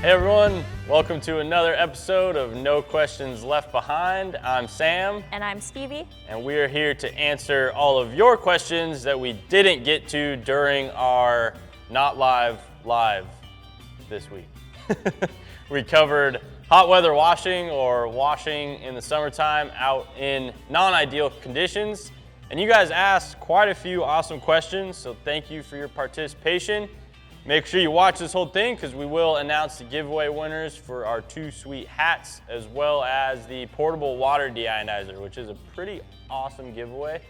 Hey everyone, welcome to another episode of No Questions Left Behind. I'm Sam. And I'm Stevie. And we are here to answer all of your questions that we didn't get to during our not live this week. We covered hot weather washing or washing in the summertime out in non-ideal conditions. And you guys asked quite a few awesome questions, so thank you for your participation. Make sure you watch this whole thing because we will announce the giveaway winners for our 2 sweet hats as well as the portable water deionizer, which is a pretty awesome giveaway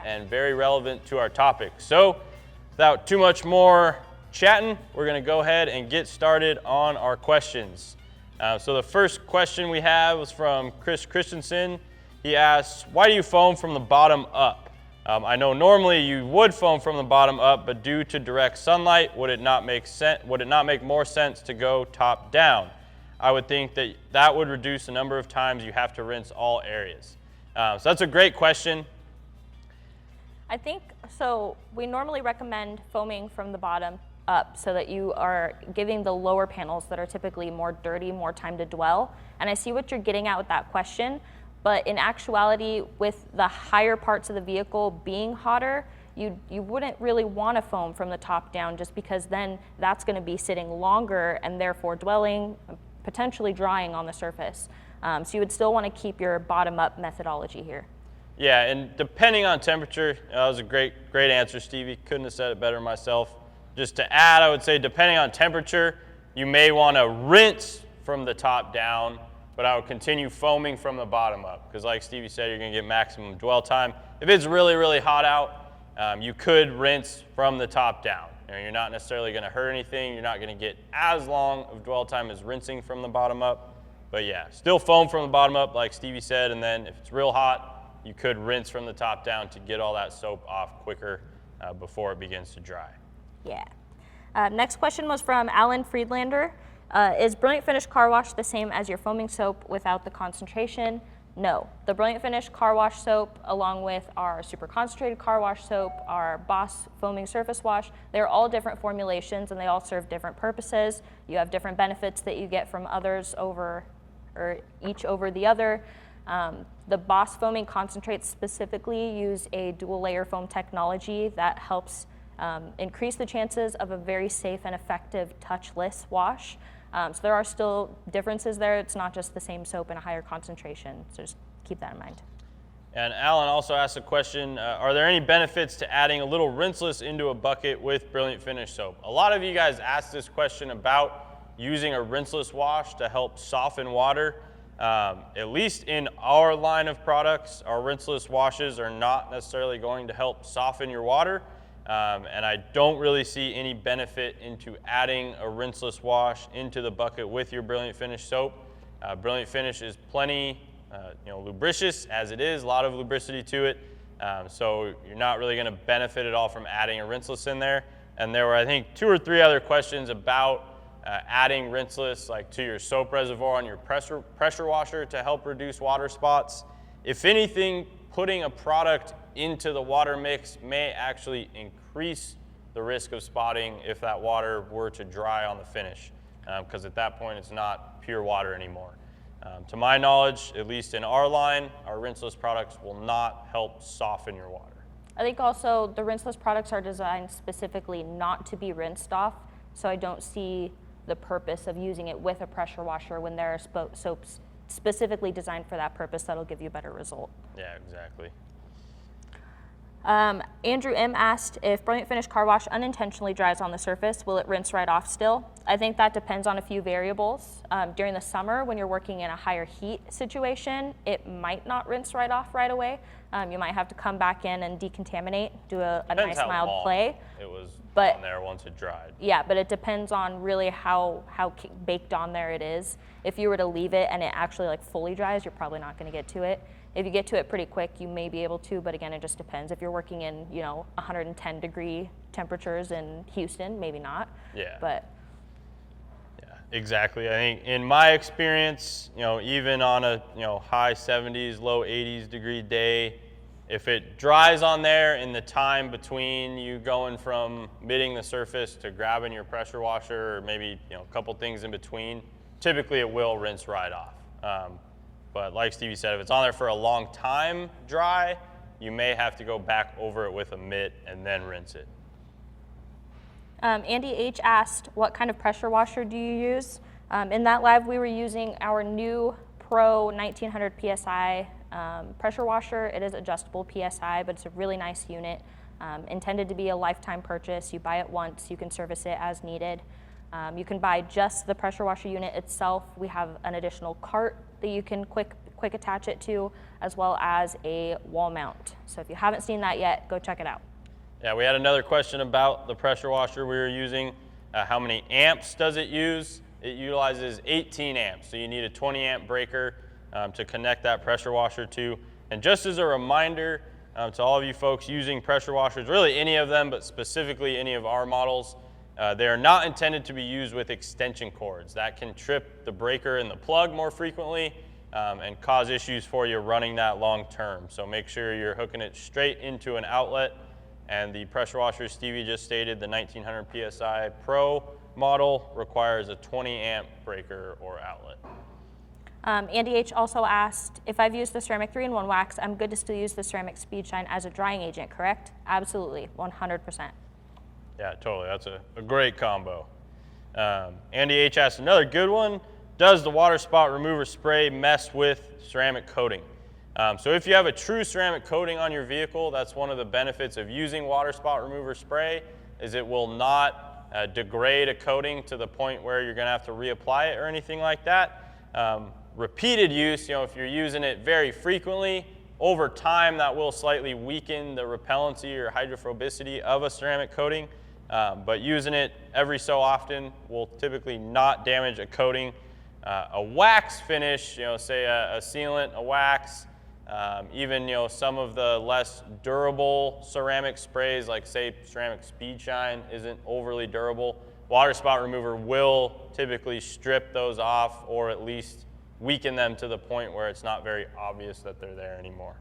and very relevant to our topic. So without too much more chatting, we're going to go ahead and get started on our questions. So the first question we have was from Chris Christensen. He asks, why do you foam from the bottom up? I know normally you would foam from the bottom up, but due to direct sunlight, would it not make more sense to go top down? I would think that would reduce the number of times you have to rinse all areas. So that's a great question. I think, so we normally recommend foaming from the bottom up so that you are giving the lower panels that are typically more dirty more time to dwell. And I see what you're getting at with that question. But in actuality, with the higher parts of the vehicle being hotter, you wouldn't really want to foam from the top down just because then that's going to be sitting longer and therefore dwelling, potentially drying on the surface. So you would still want to keep your bottom up methodology here. Yeah, and depending on temperature, that was a great answer, Stevie. Couldn't have said it better myself. Just to add, I would say depending on temperature, you may want to rinse from the top down, but I would continue foaming from the bottom up because like Stevie said, you're going to get maximum dwell time. If it's really, really hot out, you could rinse from the top down. You're not necessarily going to hurt anything. You're not going to get as long of dwell time as rinsing from the bottom up. But yeah, still foam from the bottom up like Stevie said, and then if it's real hot, you could rinse from the top down to get all that soap off quicker before it begins to dry. Yeah. Next question was from Alan Friedlander. Is Brilliant Finish car wash the same as your foaming soap without the concentration? No. The Brilliant Finish car wash soap, along with our super concentrated car wash soap, our Boss foaming surface wash, they're all different formulations and they all serve different purposes. You have different benefits that you get from each over the other. The Boss foaming concentrates specifically use a dual layer foam technology that helps increase the chances of a very safe and effective touchless wash. So there are still differences there. It's not just the same soap in a higher concentration. So just keep that in mind. And Alan also asked a question, are there any benefits to adding a little rinseless into a bucket with Brilliant Finish soap? A lot of you guys asked this question about using a rinseless wash to help soften water. At least in our line of products, our rinseless washes are not necessarily going to help soften your water. And I don't really see any benefit into adding a rinseless wash into the bucket with your Brilliant Finish soap. Brilliant Finish is plenty lubricious as it is, a lot of lubricity to it. So you're not really going to benefit at all from adding a rinseless in there. And there were, I think, 2 or 3 other questions about adding rinseless like to your soap reservoir on your pressure washer to help reduce water spots. If anything, putting a product into the water mix may actually increase the risk of spotting if that water were to dry on the finish, because at that point it's not pure water anymore. To my knowledge, at least in our line, our rinseless products will not help soften your water. I think also the rinseless products are designed specifically not to be rinsed off, so I don't see the purpose of using it with a pressure washer when there are soaps specifically designed for that purpose that'll give you a better result. Yeah, exactly. Andrew M. asked, if Brilliant Finish car wash unintentionally dries on the surface, will it rinse right off still? I think that depends on a few variables. During the summer, when you're working in a higher heat situation, it might not rinse right off right away. You might have to come back in and decontaminate, do a nice mild play. It was on there once it dried. Yeah, but it depends on really how baked on there it is. If you were to leave it and it actually like fully dries, you're probably not going to get to it. If you get to it pretty quick, you may be able to, but again, it just depends. If you're working in, 110 degree temperatures in Houston, maybe not. Yeah. But yeah, exactly. I think in my experience, even on a high 70s, low 80s degree day, If it dries on there in the time between you going from mitting the surface to grabbing your pressure washer, or maybe a couple things in between, typically it will rinse right off. But like Stevie said, if it's on there for a long time dry, you may have to go back over it with a mitt and then rinse it. Andy H asked, what kind of pressure washer do you use? In that live, we were using our new Pro 1900 PSI pressure washer. It is adjustable PSI, but it's a really nice unit, intended to be a lifetime purchase. You buy it once, you can service it as needed. You can buy just the pressure washer unit itself. We have an additional cart that you can quick attach it to, as well as a wall mount. So if you haven't seen that yet, go check it out. Yeah, we had another question about the pressure washer we were using. How many amps does it use? It utilizes 18 amps, so you need a 20 amp breaker to connect that pressure washer to. And just as a reminder to all of you folks using pressure washers, really any of them, but specifically any of our models, they are not intended to be used with extension cords. That can trip the breaker and the plug more frequently and cause issues for you running that long term. So make sure you're hooking it straight into an outlet. And the pressure washer Stevie just stated, the 1900 PSI Pro model, requires a 20 amp breaker or outlet. Andy H also asked, if I've used the ceramic 3-in-1 wax, I'm good to still use the ceramic speed shine as a drying agent, correct? Absolutely, 100%. Yeah, totally. That's a great combo. Andy H asked another good one. Does the water spot remover spray mess with ceramic coating? So if you have a true ceramic coating on your vehicle, that's one of the benefits of using water spot remover spray, is it will not degrade a coating to the point where you're going to have to reapply it or anything like that. Repeated use, if you're using it very frequently, over time that will slightly weaken the repellency or hydrophobicity of a ceramic coating, but using it every so often will typically not damage a coating. A wax finish, say a sealant, a wax, even some of the less durable ceramic sprays, like say ceramic speed shine isn't overly durable, water spot remover will typically strip those off or at least weaken them to the point where it's not very obvious that they're there anymore.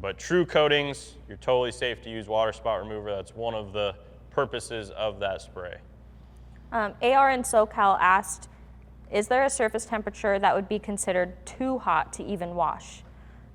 But true coatings, you're totally safe to use water spot remover. That's one of the purposes of that spray. AR in SoCal asked, is there a surface temperature that would be considered too hot to even wash?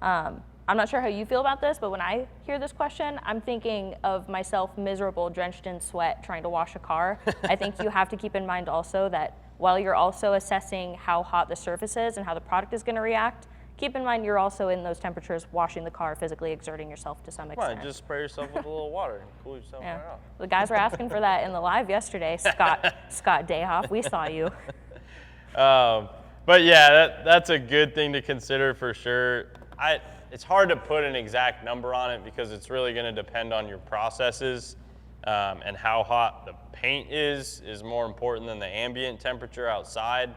I'm not sure how you feel about this, but when I hear this question, I'm thinking of myself miserable, drenched in sweat, trying to wash a car. I think you have to keep in mind also that while you're also assessing how hot the surface is and how the product is going to react, keep in mind you're also in those temperatures washing the car, physically exerting yourself to some extent. Well, just spray yourself with a little water and cool yourself right off. The guys were asking for that in the live yesterday. Scott Dayhoff, we saw you. But yeah, that's a good thing to consider for sure. It's hard to put an exact number on it because it's really going to depend on your processes, and how hot the paint is more important than the ambient temperature outside.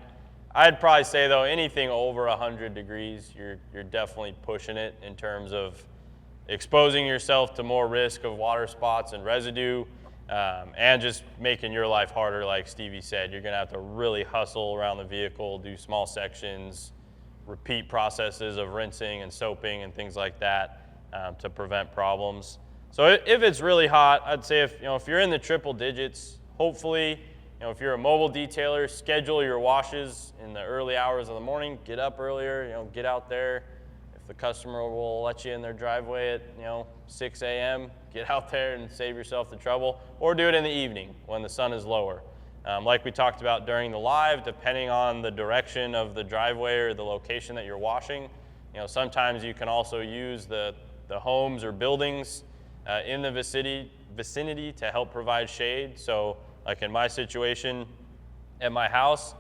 I'd probably say though, anything over 100 degrees, you're definitely pushing it in terms of exposing yourself to more risk of water spots and residue, and just making your life harder. Like Stevie said, you're gonna have to really hustle around the vehicle, do small sections, repeat processes of rinsing and soaping and things like that to prevent problems. So if it's really hot, I'd say if you're in the triple digits, hopefully, if you're a mobile detailer, schedule your washes in the early hours of the morning. Get up earlier, get out there. If the customer will let you in their driveway at 6 a.m., get out there and save yourself the trouble, or do it in the evening when the sun is lower. Like we talked about during the live, depending on the direction of the driveway or the location that you're washing, sometimes you can also use the homes or buildings in the vicinity to help provide shade. So like in my situation at my house,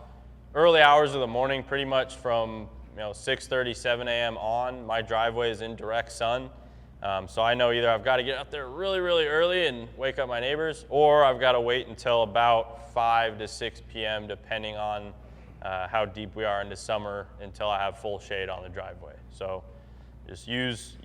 early hours of the morning, pretty much from 6:30, 7 a.m. on, my driveway is in direct sun. So I know either I've got to get out there really, really early and wake up my neighbors, or I've got to wait until about 5 to 6 p.m. depending on how deep we are into summer until I have full shade on the driveway. So just use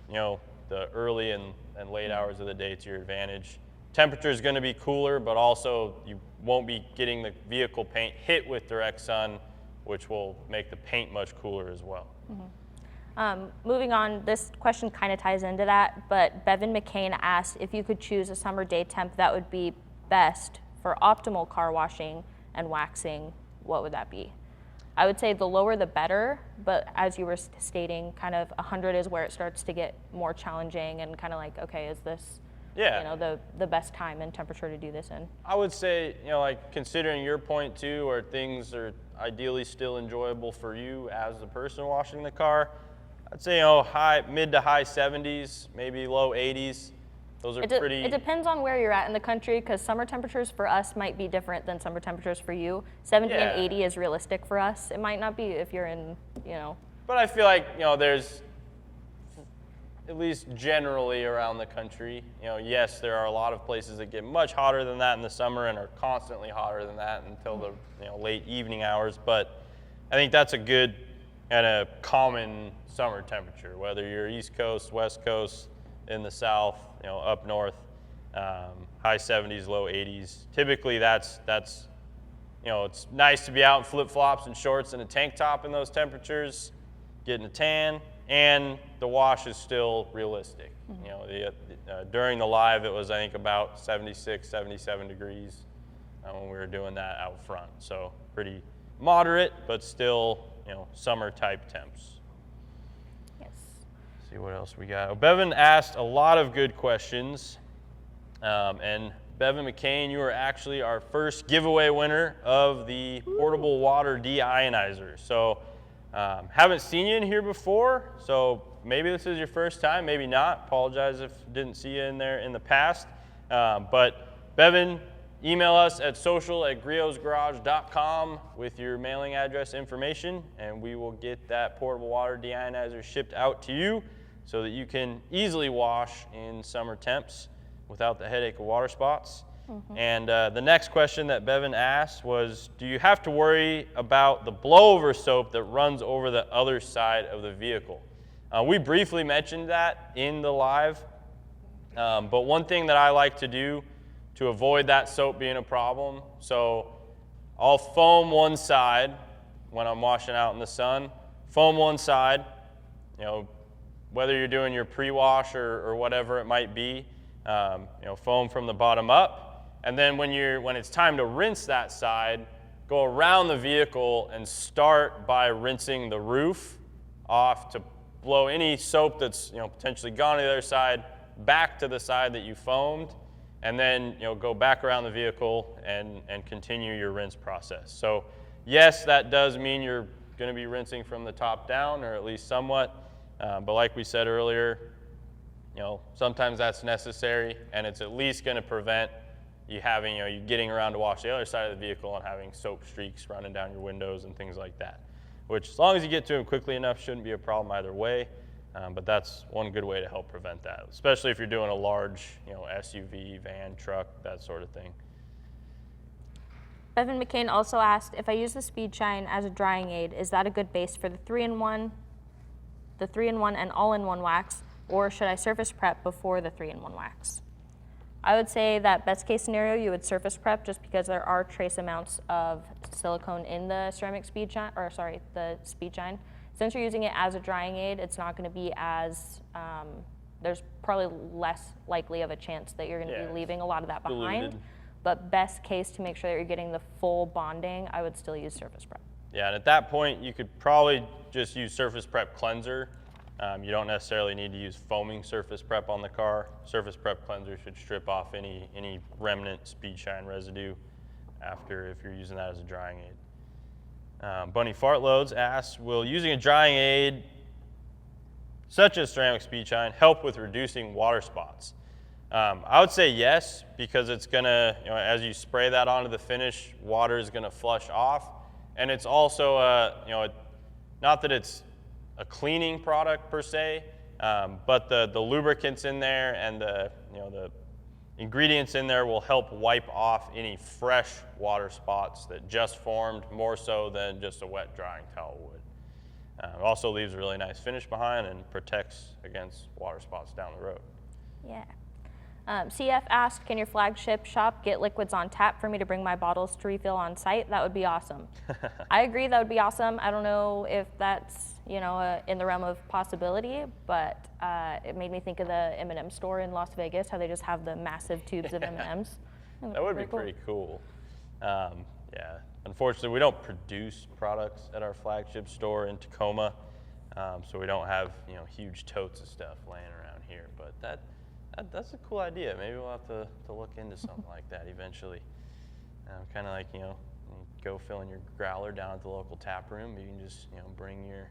the early and late hours of the day to your advantage. Temperature is going to be cooler, but also you won't be getting the vehicle paint hit with direct sun, which will make the paint much cooler as well. Moving on, this question kind of ties into that, but Bevan McCain asked if you could choose a summer day temp that would be best for optimal car washing and waxing, what would that be? I would say the lower the better, but as you were stating, kind of 100 is where it starts to get more challenging and kind of like, okay, is this the best time and temperature to do this in? I would say, like considering your point too, where things are ideally still enjoyable for you as the person washing the car, I'd say, mid to high 70s, maybe low 80s. Those are pretty. It depends on where you're at in the country, because summer temperatures for us might be different than summer temperatures for you. 70 and 80 is realistic for us. It might not be if you're in, But I feel like, there's, at least generally around the country, yes, there are a lot of places that get much hotter than that in the summer and are constantly hotter than that until the late evening hours. But I think that's a good and a common summer temperature, whether you're East Coast, West Coast, in the South, up north, high 70s, low 80s. Typically that's it's nice to be out in flip-flops and shorts and a tank top in those temperatures, getting a tan, and the wash is still realistic. During the live, it was, I think, about 76, 77 degrees when we were doing that out front. So pretty moderate, but still, summer type temps. See what else we got. Bevan asked a lot of good questions, and Bevan McCain, you are actually our first giveaway winner of the portable water deionizer. So haven't seen you in here before, so maybe this is your first time, maybe not. Apologize if didn't see you in there in the past. But Bevan, email us at social@griosgarage.com with your mailing address information, and we will get that portable water deionizer shipped out to you so that you can easily wash in summer temps without the headache of water spots. And the next question that Bevan asked was, do you have to worry about the blowover soap that runs over the other side of the vehicle? We briefly mentioned that in the live, but one thing that I like to do to avoid that soap being a problem, so I'll foam one side when I'm washing out in the sun, foam one side, whether you're doing your pre-wash or whatever it might be, foam from the bottom up. And then when it's time to rinse that side, go around the vehicle and start by rinsing the roof off to blow any soap that's potentially gone to the other side back to the side that you foamed, and then go back around the vehicle and continue your rinse process. So yes, that does mean you're going to be rinsing from the top down, or at least somewhat. But like we said earlier, sometimes that's necessary, and it's at least going to prevent you having, you getting around to wash the other side of the vehicle and having soap streaks running down your windows and things like that. Which, as long as you get to them quickly enough, shouldn't be a problem either way. But that's one good way to help prevent that, especially if you're doing a large, SUV, van, truck, that sort of thing. Bevan McCain also asked, if I use the Speed Shine as a drying aid, is that a good base for the 3-in-1 and all-in-one wax, or should I surface prep before the 3-in-1 wax? I would say that best case scenario, you would surface prep, just because there are trace amounts of silicone in the ceramic Speed Shine, the Speed Shine. Since you're using it as a drying aid, it's not going to be as, there's probably less likely of a chance that you're going to be leaving a lot of that behind. Diluted. But best case, to make sure that you're getting the full bonding, I would still use surface prep. Yeah, and at that point, you could probably just use surface prep cleanser. You don't necessarily need to use foaming surface prep on the car. Surface prep cleanser should strip off any remnant Speed Shine residue after, if you're using that as a drying aid. Bunny Fartloads asks, will using a drying aid such as ceramic Speed Shine help with reducing water spots? I would say yes, because it's gonna, as you spray that onto the finish, water is gonna flush off. And it's also, not that it's a cleaning product per se, but the lubricants in there and the ingredients in there will help wipe off any fresh water spots that just formed, more so than just a wet drying towel would. It also leaves a really nice finish behind and protects against water spots down the road. Yeah. CF asked, can your flagship shop get liquids on tap for me to bring my bottles to refill on site? That would be awesome. I agree, that would be awesome. I don't know if that's, you know, in the realm of possibility, but it made me think of the M&M store in Las Vegas, how they just have the massive tubes of M&Ms. That would be pretty cool. Yeah, unfortunately, we don't produce products at our flagship store in Tacoma, so we don't have, you know, huge totes of stuff laying around here. But that's a cool idea. Maybe we'll have to look into something like that eventually. Kind of like, you know, you go filling your growler down at the local tap room. You can just, you know, bring your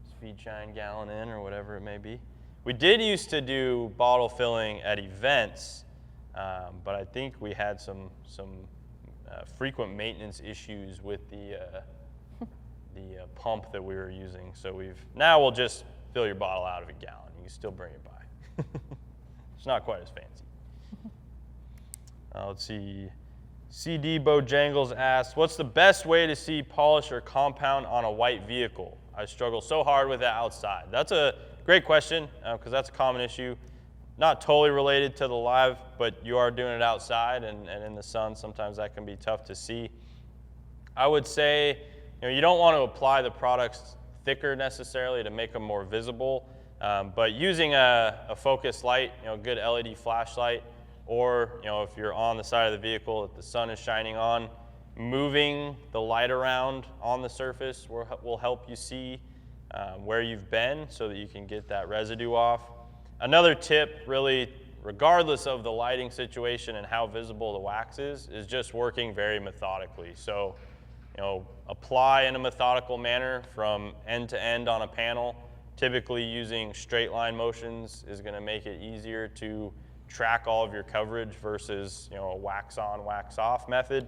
Speed Shine gallon in or whatever it may be. We did used to do bottle filling at events, but I think we had some frequent maintenance issues with the pump that we were using. So now we'll just fill your bottle out of a gallon. You can still bring it by. It's not quite as fancy. Let's see. CD Bojangles asks, what's the best way to see polish or compound on a white vehicle? I struggle so hard with that outside. That's a great question, because that's a common issue. Not totally related to the live, but you are doing it outside and in the sun. Sometimes that can be tough to see. I would say, you know, you don't want to apply the products thicker necessarily to make them more visible. But using a focus light, you know, a good LED flashlight, or, you know, if you're on the side of the vehicle that the sun is shining on, moving the light around on the surface will help you see where you've been so that you can get that residue off. Another tip, really, regardless of the lighting situation and how visible the wax is just working very methodically. So, you know, apply in a methodical manner from end to end on a panel. Typically using straight line motions is going to make it easier to track all of your coverage versus, you know, a wax on, wax off method.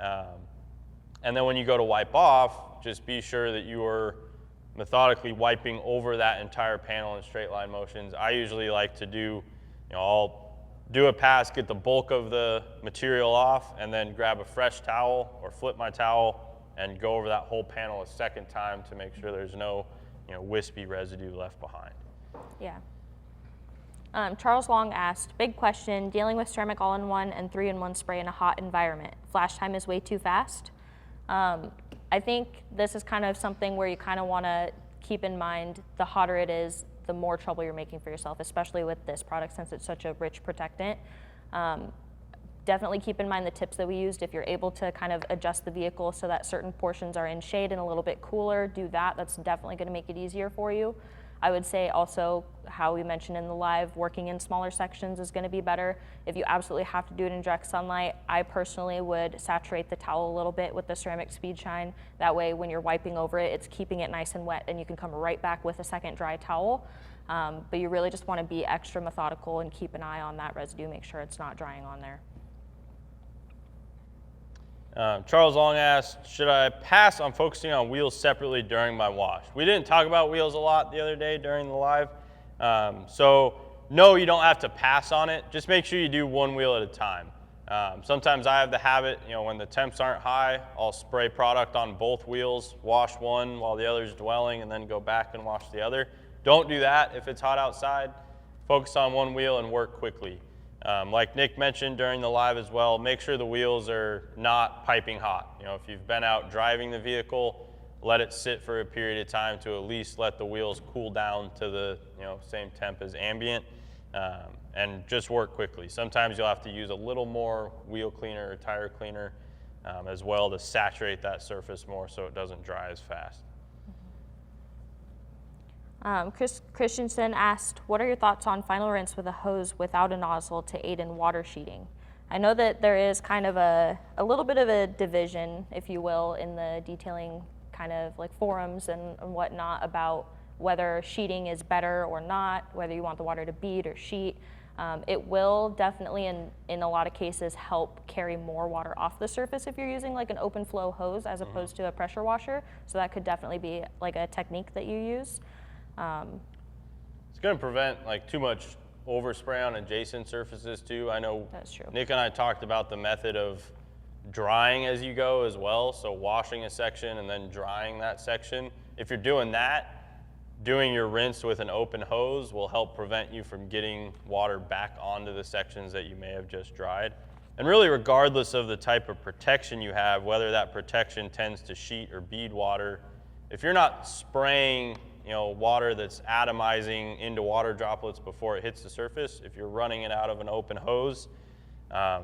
And then when you go to wipe off, just be sure that you are methodically wiping over that entire panel in straight line motions. I usually like to do, you know, I'll do a pass, get the bulk of the material off, and then grab a fresh towel or flip my towel and go over that whole panel a second time to make sure there's no, you know, wispy residue left behind. Yeah. Charles Long asked, big question, dealing with ceramic all-in-one and 3-in-1 spray in a hot environment. Flash time is way too fast. I think this is kind of something where you kind of want to keep in mind the hotter it is, the more trouble you're making for yourself, especially with this product since it's such a rich protectant. Definitely keep in mind the tips that we used. If you're able to kind of adjust the vehicle so that certain portions are in shade and a little bit cooler, do that. That's definitely going to make it easier for you. I would say also, how we mentioned in the live, working in smaller sections is going to be better. If you absolutely have to do it in direct sunlight, I personally would saturate the towel a little bit with the ceramic Speed Shine. That way when you're wiping over it, it's keeping it nice and wet and you can come right back with a second dry towel. But you really just want to be extra methodical and keep an eye on that residue, make sure it's not drying on there. Charles Long asked, should I pass on focusing on wheels separately during my wash? We didn't talk about wheels a lot the other day during the live. So no, you don't have to pass on it. Just make sure you do one wheel at a time. Sometimes I have the habit, you know, when the temps aren't high, I'll spray product on both wheels, wash one while the other's dwelling, and then go back and wash the other. Don't do that if it's hot outside. Focus on one wheel and work quickly. Like Nick mentioned during the live as well, make sure the wheels are not piping hot. You know, if you've been out driving the vehicle, let it sit for a period of time to at least let the wheels cool down to the, you know, same temp as ambient, and just work quickly. Sometimes you'll have to use a little more wheel cleaner or tire cleaner as well to saturate that surface more so it doesn't dry as fast. Chris Christensen asked, what are your thoughts on final rinse with a hose without a nozzle to aid in water sheeting? I know that there is kind of a little bit of a division, if you will, in the detailing kind of like forums and whatnot about whether sheeting is better or not, whether you want the water to bead or sheet. It will definitely, in a lot of cases, help carry more water off the surface if you're using like an open flow hose as opposed to a pressure washer. So that could definitely be like a technique that you use. It's going to prevent like too much overspray on adjacent surfaces too. I know That's true. Nick and I talked about the method of drying as you go as well. So washing a section and then drying that section. If you're doing that, doing your rinse with an open hose will help prevent you from getting water back onto the sections that you may have just dried. And really, regardless of the type of protection you have, whether that protection tends to sheet or bead water, if you're not spraying water that's atomizing into water droplets before it hits the surface, if you're running it out of an open hose, I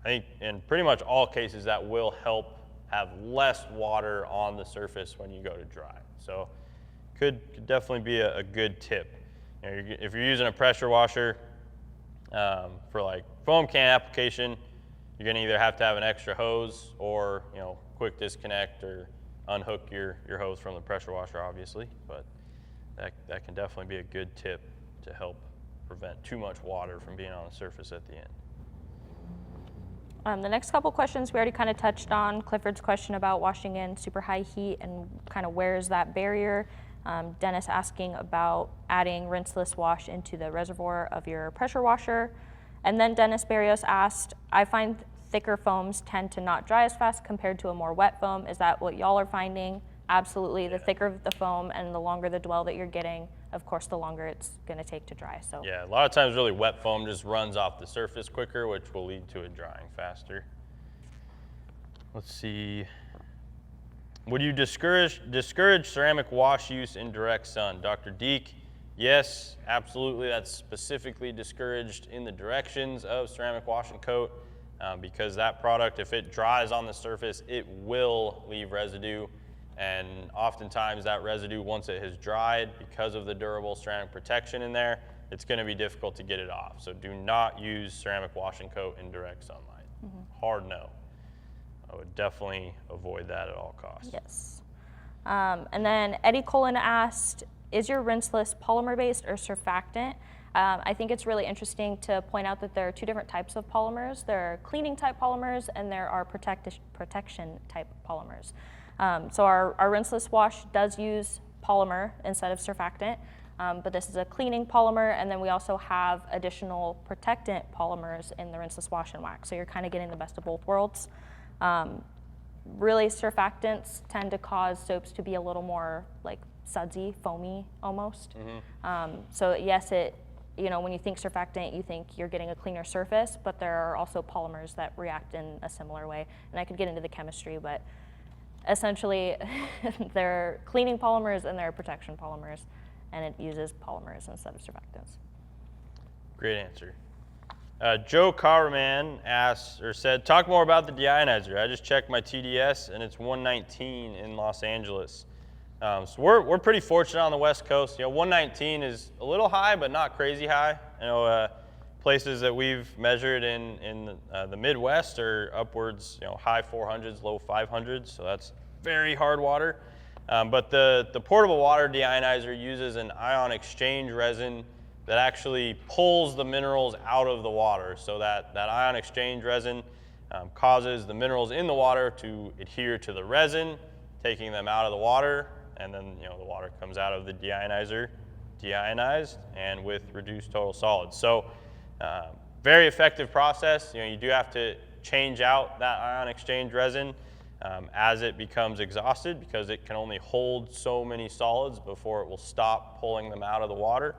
think in pretty much all cases that will help have less water on the surface when you go to dry. So could definitely be a good tip. If you're using a pressure washer for like foam can application, you're going to either have to have an extra hose or quick disconnect or unhook your hose from the pressure washer, obviously. But that can definitely be a good tip to help prevent too much water from being on the surface at the end. The next couple questions we already kind of touched on. Clifford's question about washing in super high heat and kind of where is that barrier. Dennis asking about adding rinseless wash into the reservoir of your pressure washer. And then Dennis Barrios asked, I find thicker foams tend to not dry as fast compared to a more wet foam. Is that what y'all are finding? Absolutely. The thicker the foam and the longer the dwell that you're getting, of course, the longer it's going to take to dry. So yeah, a lot of times really wet foam just runs off the surface quicker, which will lead to it drying faster. Let's see. Would you discourage ceramic wash use in direct sun? Dr. Deek, yes, absolutely. That's specifically discouraged in the directions of ceramic wash and coat because that product, if it dries on the surface, it will leave residue. And oftentimes that residue, once it has dried, because of the durable ceramic protection in there, it's going to be difficult to get it off. So do not use ceramic wash and coat in direct sunlight. Hard no. I would definitely avoid that at all costs. Yes. And then Eddie Colin asked, is your rinseless polymer-based or surfactant? I think it's really interesting to point out that there are two different types of polymers. There are cleaning type polymers and there are protection type polymers. So our rinseless wash does use polymer instead of surfactant, but this is a cleaning polymer, and then we also have additional protectant polymers in the rinseless wash and wax. So you're kind of getting the best of both worlds. Really, surfactants tend to cause soaps to be a little more like sudsy, foamy almost. So yes, when you think surfactant, you think you're getting a cleaner surface, but there are also polymers that react in a similar way. And I could get into the chemistry, but essentially they're cleaning polymers and they're protection polymers, and it uses polymers instead of surfactants. Great answer. Joe Carman asked or said, talk more about the deionizer. I just checked my TDS and it's 119 in Los Angeles. So we're pretty fortunate on the West Coast. 119 is a little high, but not crazy high. Places that we've measured in the Midwest are upwards, high 400s, low 500s. So that's very hard water. But the portable water deionizer uses an ion exchange resin that actually pulls the minerals out of the water. So that ion exchange resin causes the minerals in the water to adhere to the resin, taking them out of the water, and then the water comes out of the deionizer deionized and with reduced total solids. So very effective process. You do have to change out that ion exchange resin as it becomes exhausted because it can only hold so many solids before it will stop pulling them out of the water.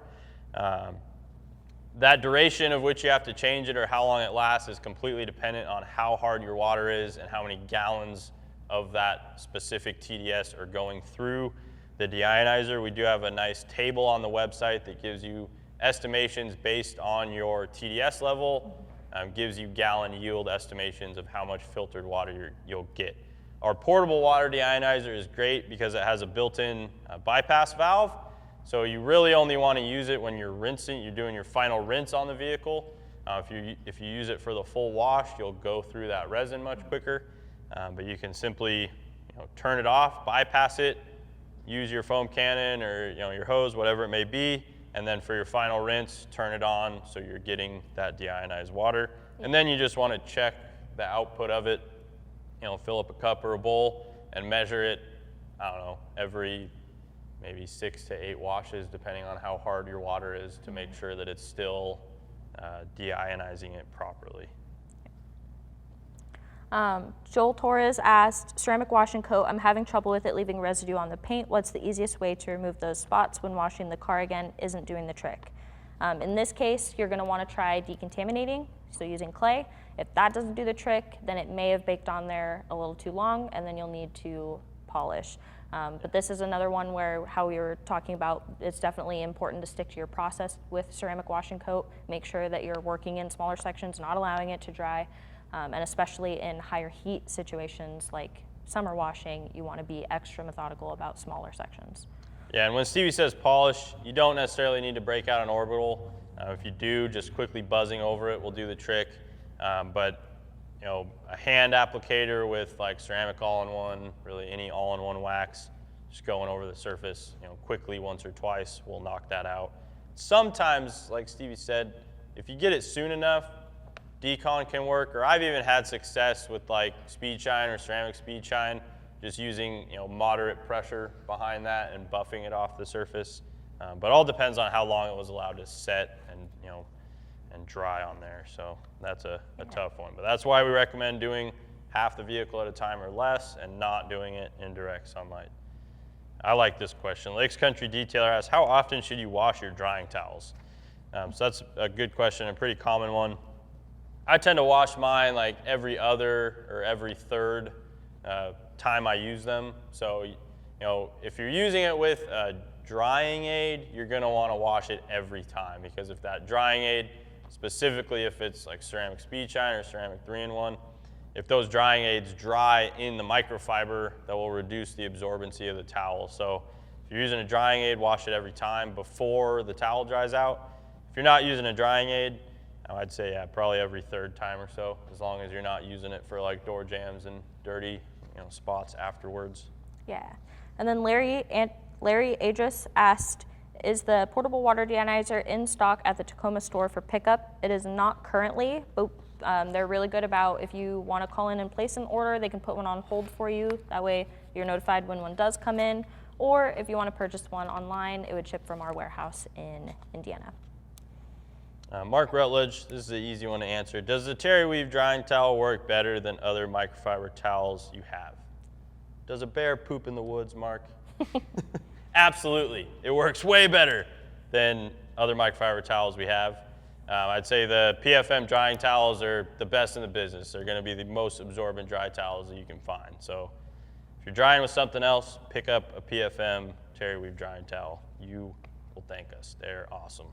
That duration of which you have to change it or how long it lasts is completely dependent on how hard your water is and how many gallons of that specific TDS are going through the deionizer. We do have a nice table on the website that gives you estimations based on your TDS level, gives you gallon yield estimations of how much filtered water you'll get. Our portable water deionizer is great because it has a built-in bypass valve. So you really only want to use it when you're rinsing, you're doing your final rinse on the vehicle. If you use it for the full wash, you'll go through that resin much quicker. But you can simply turn it off, bypass it, use your foam cannon or your hose, whatever it may be, and then for your final rinse, turn it on so you're getting that deionized water. And then you just want to check the output of it, fill up a cup or a bowl and measure it, every maybe 6 to 8 washes, depending on how hard your water is, to make sure that it's still deionizing it properly. Joel Torres asked, ceramic wash and coat, I'm having trouble with it leaving residue on the paint. What's the easiest way to remove those spots when washing the car again isn't doing the trick? In this case, you're gonna wanna try decontaminating, so using clay. If that doesn't do the trick, then it may have baked on there a little too long, and then you'll need to polish. But this is another one where, how we were talking about, it's definitely important to stick to your process with ceramic wash and coat. Make sure that you're working in smaller sections, not allowing it to dry. And especially in higher heat situations like summer washing, you want to be extra methodical about smaller sections. Yeah, and when Stevie says polish, you don't necessarily need to break out an orbital. If you do, just quickly buzzing over it will do the trick. But you know, a hand applicator with like ceramic all-in-one, really any all-in-one wax, just going over the surface, you know, quickly once or twice will knock that out. Sometimes, like Stevie said, if you get it soon enough, decon can work, or I've even had success with like speed shine or ceramic speed shine, just using, you know, moderate pressure behind that and buffing it off the surface. But all depends on how long it was allowed to set and, you know, and dry on there. So that's a tough one. But that's why we recommend doing half the vehicle at a time or less and not doing it in direct sunlight. I like this question. Lakes Country Detailer asks, how often should you wash your drying towels? So that's a good question, a pretty common one. I tend to wash mine like every other or every third time I use them. So, you know, if you're using it with a drying aid, you're gonna wanna wash it every time, because if that drying aid, specifically if it's like ceramic speed shine or ceramic 3-in-1, if those drying aids dry in the microfiber, that will reduce the absorbency of the towel. So if you're using a drying aid, wash it every time before the towel dries out. If you're not using a drying aid, I'd say, yeah, probably every third time or so, as long as you're not using it for like door jams and dirty, you know, spots afterwards. Yeah. And then Larry Adris asked, is the portable water deionizer in stock at the Tacoma store for pickup? It is not currently, but they're really good about, if you want to call in and place an order, they can put one on hold for you. That way you're notified when one does come in. Or if you want to purchase one online, it would ship from our warehouse in Indiana. Mark Rutledge, this is an easy one to answer. Does the Terry Weave drying towel work better than other microfiber towels you have? Does a bear poop in the woods, Mark? Absolutely. It works way better than other microfiber towels we have. I'd say the PFM drying towels are the best in the business. They're going to be the most absorbent dry towels that you can find. So if you're drying with something else, pick up a PFM Terry Weave drying towel. You will thank us. They're awesome.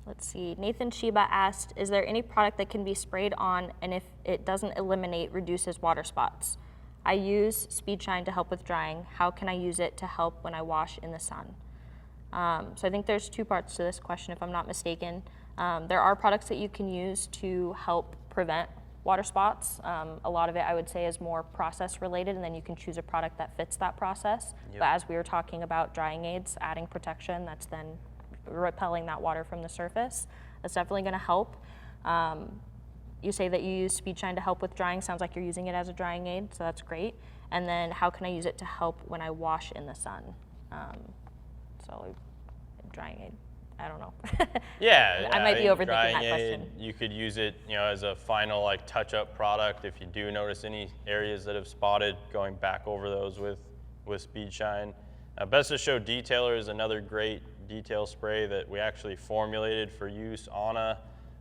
Let's see, Nathan Sheba asked, is there any product that can be sprayed on and if it doesn't eliminate, reduces water spots? I use Speed Shine to help with drying. How can I use it to help when I wash in the sun? So I think there's two parts to this question, if I'm not mistaken. There are products that you can use to help prevent water spots. A lot of it, I would say, is more process related, and then you can choose a product that fits that process. Yep. But as we were talking about drying aids, adding protection, that's then repelling that water from the surface. That's definitely going to help. You say that you use Speed Shine to help with drying. Sounds like you're using it as a drying aid, so that's great. And then how can I use it to help when I wash in the sun? So drying aid, I don't know. Yeah, I might be overthinking drying that aid, question. you could use it, you know, as a final like touch-up product if you do notice any areas that have spotted, going back over those with Speed Shine. Best of Show Detailer is another great detail spray that we actually formulated for use on a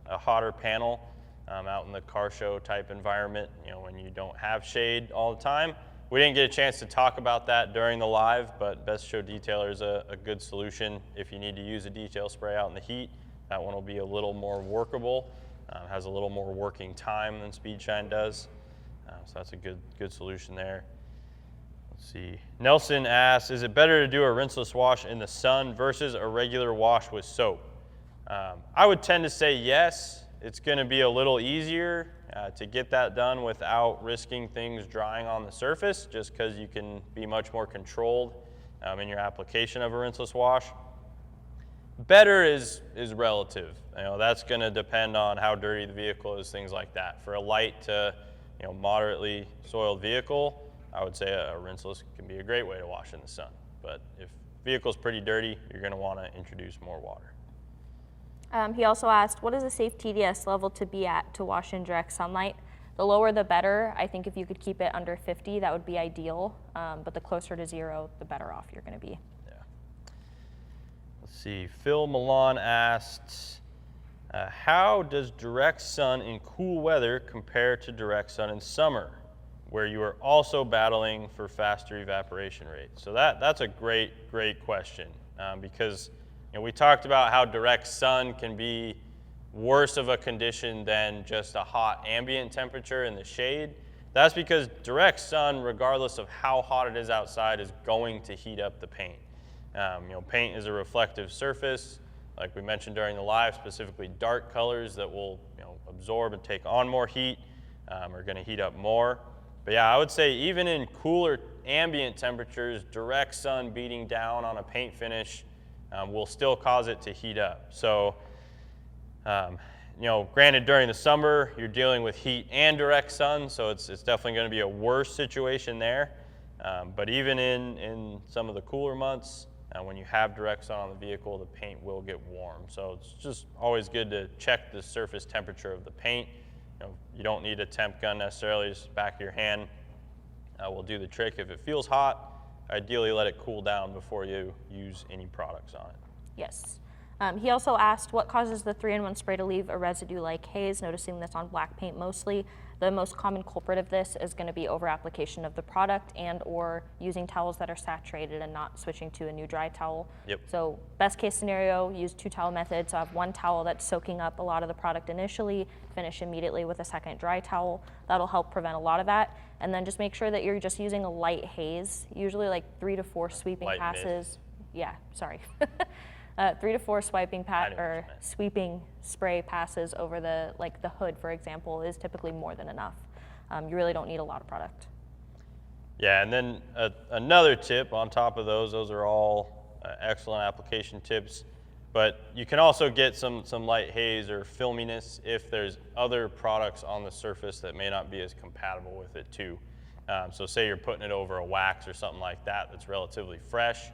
hotter panel out in the car show type environment, you know, when you don't have shade all the time. We didn't get a chance to talk about that during the live, but Best of Show Detailer is a good solution if you need to use a detail spray out in the heat. That one will be a little more workable, has a little more working time than Speed Shine does. So that's a good solution there. Let's see. Nelson asks, is it better to do a rinseless wash in the sun versus a regular wash with soap? I would tend to say yes. It's going to be a little easier to get that done without risking things drying on the surface, just because you can be much more controlled in your application of a rinseless wash. Better is relative. You know, that's going to depend on how dirty the vehicle is, things like that. For a light to, you know, moderately soiled vehicle, I would say a rinseless can be a great way to wash in the sun. But if the vehicle's pretty dirty, you're going to want to introduce more water. He also asked, what is a safe TDS level to be at to wash in direct sunlight? The lower the better. I think if you could keep it under 50, that would be ideal. But the closer to 0, the better off you're going to be. Yeah. Let's see. Phil Milan asked, how does direct sun in cool weather compare to direct sun in summer, where you are also battling for faster evaporation rates? So that's a great question, because we talked about how direct sun can be worse of a condition than just a hot ambient temperature in the shade. That's because direct sun, regardless of how hot it is outside, is going to heat up the paint. Paint is a reflective surface, like we mentioned during the live, specifically dark colors that will absorb and take on more heat are going to heat up more. But yeah, I would say even in cooler ambient temperatures, direct sun beating down on a paint finish will still cause it to heat up. So, granted during the summer, you're dealing with heat and direct sun, so it's definitely going to be a worse situation there. But even in some of the cooler months, when you have direct sun on the vehicle, the paint will get warm. So it's just always good to check the surface temperature of the paint. You don't need a temp gun necessarily, just back of your hand will do the trick. If it feels hot, ideally let it cool down before you use any products on it. Yes. He also asked what causes the 3-in-1 spray to leave a residue-like haze, noticing this on black paint mostly. The most common culprit of this is going to be over-application of the product and or using towels that are saturated and not switching to a new dry towel. Yep. So best case scenario, use 2-towel method. So have 1 towel that's soaking up a lot of the product initially, finish immediately with a second dry towel. That'll help prevent a lot of that. And then just make sure that you're just using a light haze, usually like 3 to 4 sweeping Light passes. Yeah, sorry. 3 to 4 sweeping spray passes over the hood, for example, is typically more than enough. You really don't need a lot of product. Yeah, and then another tip on top of those are all excellent application tips, but you can also get some light haze or filminess if there's other products on the surface that may not be as compatible with it too. So say you're putting it over a wax or something like that that's relatively fresh.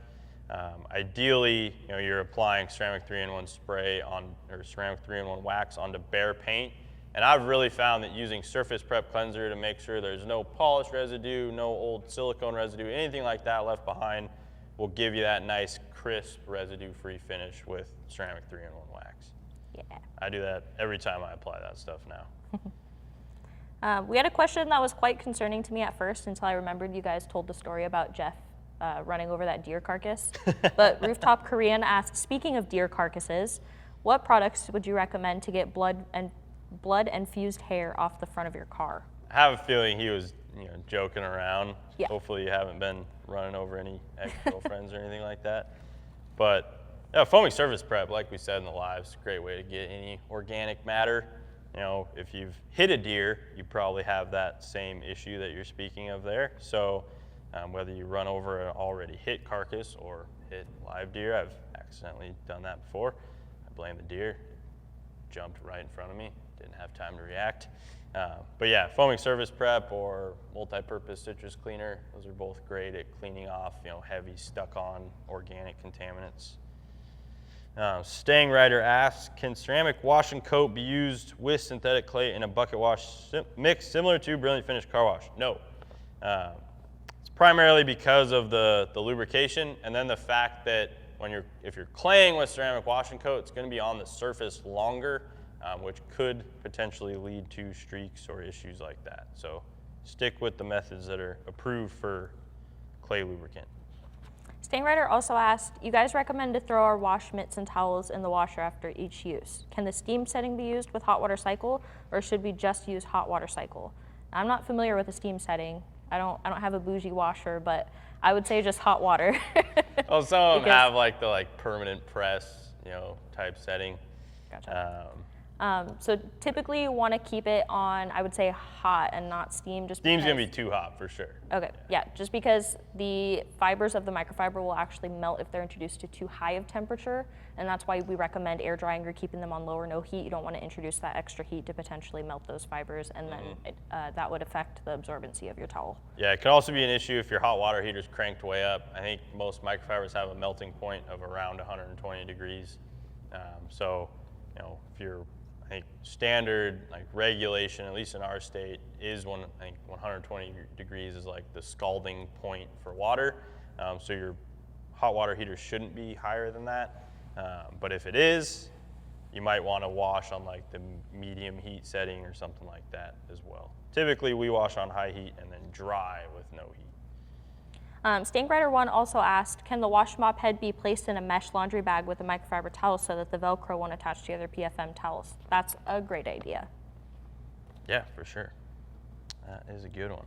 Ideally, you're applying ceramic 3-in-1 spray or ceramic 3-in-1 wax onto bare paint. And I've really found that using surface prep cleanser to make sure there's no polish residue, no old silicone residue, anything like that left behind will give you that nice, crisp, residue-free finish with ceramic 3-in-1 wax. Yeah. I do that every time I apply that stuff now. We had a question that was quite concerning to me at first until I remembered you guys told the story about Jeff running over that deer carcass. But Rooftop Korean asked, speaking of deer carcasses, what products would you recommend to get blood and fused hair off the front of your car? I have a feeling he was joking around. Yeah. Hopefully you haven't been running over any ex-girlfriends or anything like that. But yeah, foaming surface prep, like we said in the live, is a great way to get any organic matter. If you've hit a deer, you probably have that same issue that you're speaking of there. So whether you run over an already hit carcass or hit live deer, I've accidentally done that before. I blame the deer. It jumped right in front of me. Didn't have time to react. But yeah, foaming surface prep or multi-purpose citrus cleaner, those are both great at cleaning off heavy stuck-on organic contaminants. Staying Rider asks, can ceramic wash and coat be used with synthetic clay in a bucket wash mix similar to Brilliant Finish car wash? No. It's primarily because of the lubrication, and then the fact that if you're claying with ceramic wash and coat, it's going to be on the surface longer, which could potentially lead to streaks or issues like that. So stick with the methods that are approved for clay lubricant. Staying Rider also asked, you guys recommend to throw our wash mitts and towels in the washer after each use. Can the steam setting be used with hot water cycle, or should we just use hot water cycle? Now, I'm not familiar with the steam setting. I don't have a bougie washer, but I would say just hot water. Well, some of them have the permanent press, type setting. Gotcha. So typically you want to keep it on, I would say, hot and not steam. Steam's going to be too hot for sure. Okay, yeah, just because the fibers of the microfiber will actually melt if they're introduced to too high of temperature, and that's why we recommend air drying or keeping them on low or no heat. You don't want to introduce that extra heat to potentially melt those fibers, and then that would affect the absorbency of your towel. Yeah, it can also be an issue if your hot water heater's cranked way up. I think most microfibers have a melting point of around 120 degrees. So, if you're think standard like regulation, at least in our state, is I think 120 degrees is like the scalding point for water. So your hot water heater shouldn't be higher than that. But if it is, you might want to wash on like the medium heat setting or something like that as well. Typically we wash on high heat and then dry with no heat. Stankrider1 also asked, can the wash mop head be placed in a mesh laundry bag with a microfiber towel so that the Velcro won't attach to the other PFM towels? That's a great idea. Yeah, for sure. That is a good one.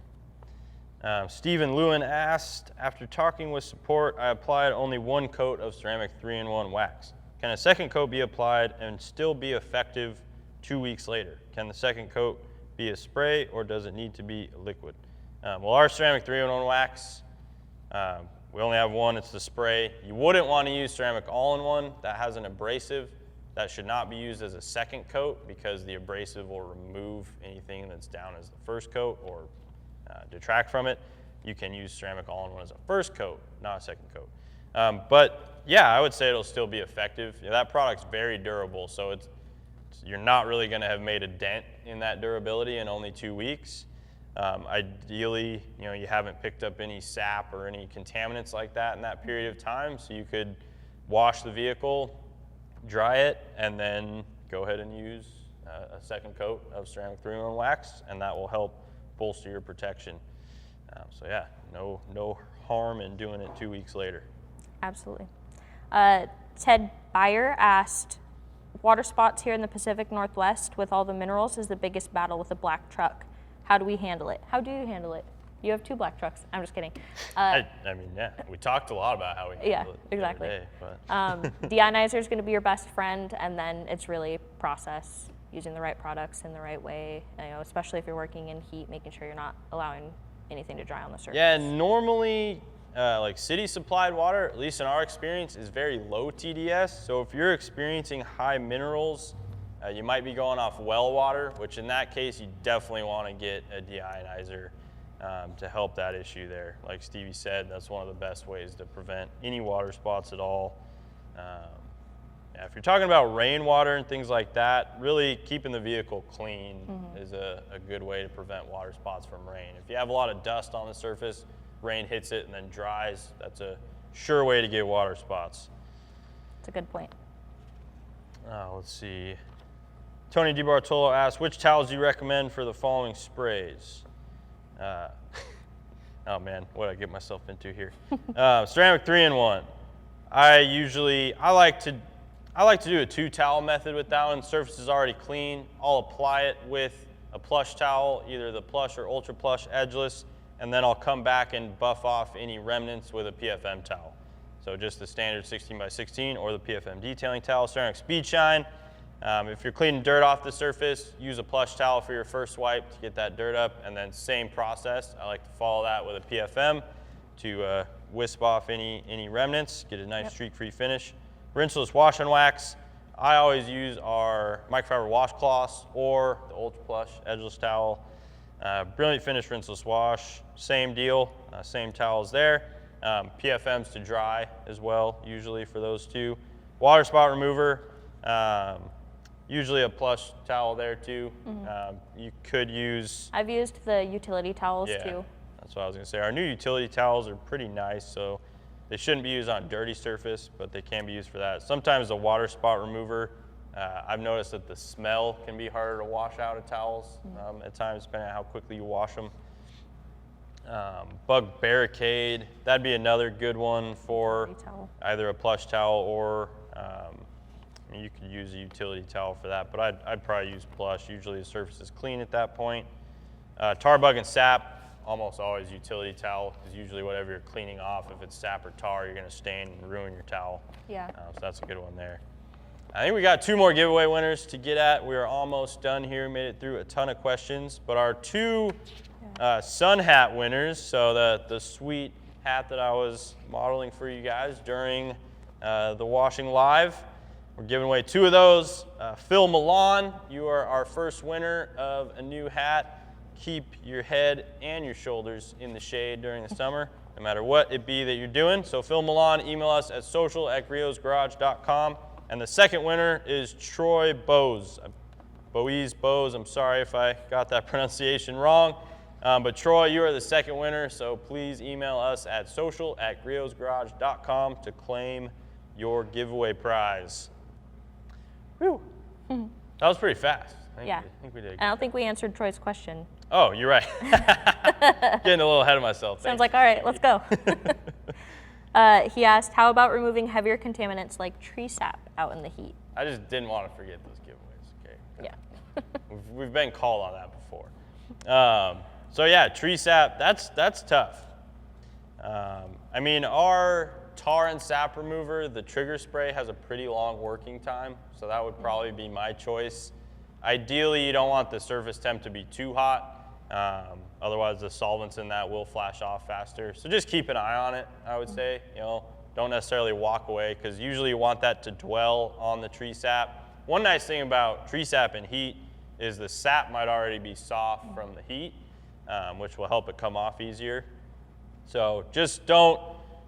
Stephen Lewin asked, after talking with support, I applied only one coat of ceramic 3-in-1 wax. Can a second coat be applied and still be effective 2 weeks later? Can the second coat be a spray or does it need to be a liquid? Well, our ceramic 3-in-1 wax, we only have one, it's the spray. You wouldn't want to use ceramic all-in-one. That has an abrasive. That should not be used as a second coat because the abrasive will remove anything that's down as the first coat or detract from it. You can use ceramic all-in-one as a first coat, not a second coat. But yeah, I would say it'll still be effective. That product's very durable, so you're not really going to have made a dent in that durability in only 2 weeks. Ideally, you haven't picked up any sap or any contaminants like that in that period of time, so you could wash the vehicle, dry it, and then go ahead and use a second coat of ceramic 3-in-1 wax, and that will help bolster your protection. So yeah, no harm in doing it 2 weeks later. Absolutely. Ted Beyer asked, water spots here in the Pacific Northwest with all the minerals is the biggest battle with a black truck. How do we handle it? How do you handle it? You have 2 black trucks. I'm just kidding. I mean, yeah, we talked a lot about how we handle it. Yeah, exactly. Day, but. Deionizer is going to be your best friend, and then it's really process, using the right products in the right way, especially if you're working in heat, making sure you're not allowing anything to dry on the surface. Yeah, normally, like city supplied water, at least in our experience, is very low TDS. So if you're experiencing high minerals, you might be going off well water, which in that case, you definitely want to get a deionizer to help that issue there. Like Stevie said, that's one of the best ways to prevent any water spots at all. If you're talking about rainwater and things like that, really keeping the vehicle clean is a good way to prevent water spots from rain. If you have a lot of dust on the surface, rain hits it and then dries, that's a sure way to get water spots. That's a good point. Let's see. Tony DiBartolo asked, which towels do you recommend for the following sprays? Oh man, what did I get myself into here? Ceramic 3-in-1. I like to do a 2-towel method with that one. Surface is already clean. I'll apply it with a plush towel, either the plush or ultra plush edgeless, and then I'll come back and buff off any remnants with a PFM towel. So just the standard 16x16 or the PFM detailing towel. Ceramic Speed Shine. If you're cleaning dirt off the surface, use a plush towel for your first wipe to get that dirt up, and then same process. I like to follow that with a PFM to wisp off any remnants, get a nice streak-free finish. Rinseless wash and wax. I always use our microfiber washcloths or the Ultra Plush edgeless towel. Brilliant Finish rinseless wash, same deal, same towels there. PFMs to dry as well, usually for those two. Water spot remover. Usually a plush towel there too. You could use... I've used the utility towels too. That's what I was gonna say. Our new utility towels are pretty nice, so they shouldn't be used on dirty surface, but they can be used for that. Sometimes the water spot remover, I've noticed that the smell can be harder to wash out of towels at times, depending on how quickly you wash them. Bug barricade, that'd be another good one for either a plush towel or you could use a utility towel for that, but I'd probably use plush. Usually the surface is clean at that point. Tar, bug, and sap, almost always utility towel, because usually whatever you're cleaning off, if it's sap or tar, you're gonna stain and ruin your towel. Yeah. So that's a good one there. I think we got 2 more giveaway winners to get at. We are almost done here, made it through a ton of questions, but our 2 sun hat winners, so the sweet hat that I was modeling for you guys during the washing live, we're giving away 2 of those. Phil Milan, you are our first winner of a new hat. Keep your head and your shoulders in the shade during the summer, no matter what it be that you're doing. So Phil Milan, email us at social@griosgarage.com. And the second winner is Troy Bose. I Bose, I'm sorry if I got that pronunciation wrong. But Troy, you are the second winner, so please email us at social@griosgarage.com to claim your giveaway prize. Whew. That was pretty fast. Yeah. I think we did. I don't think we answered Troy's question. Oh, you're right. Getting a little ahead of myself. Sounds like, all right, let's go. He asked, how about removing heavier contaminants like tree sap out in the heat? I just didn't want to forget those giveaways. Okay. Yeah. We've been called on that before. So yeah, tree sap, that's tough. I mean, our tar and sap remover, the trigger spray, has a pretty long working time, so that would probably be my choice. Ideally, you don't want the surface temp to be too hot. Otherwise, the solvents in that will flash off faster. So just keep an eye on it, I would say. You know, don't necessarily walk away, because usually you want that to dwell on the tree sap. One nice thing about tree sap and heat is the sap might already be soft from the heat, which will help it come off easier. So just don't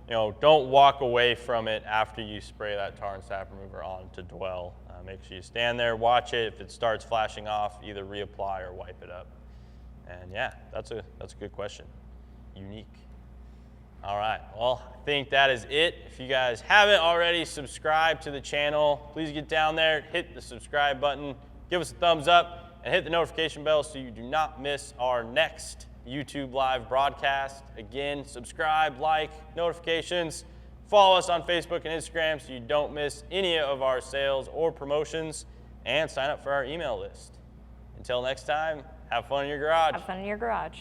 walk away from it after you spray that tar and sap remover on to dwell. Make sure you stand there, watch it. If it starts flashing off, either reapply or wipe it up. And yeah, that's a good question. Unique. All right, well, I think that is it. If you guys haven't already subscribed to the channel, please get down there, hit the subscribe button, give us a thumbs up, and hit the notification bell so you do not miss our next YouTube live broadcast. Again, subscribe, like, notifications. Follow us on Facebook and Instagram so you don't miss any of our sales or promotions, and sign up for our email list. Until next time, have fun in your garage. Have fun in your garage.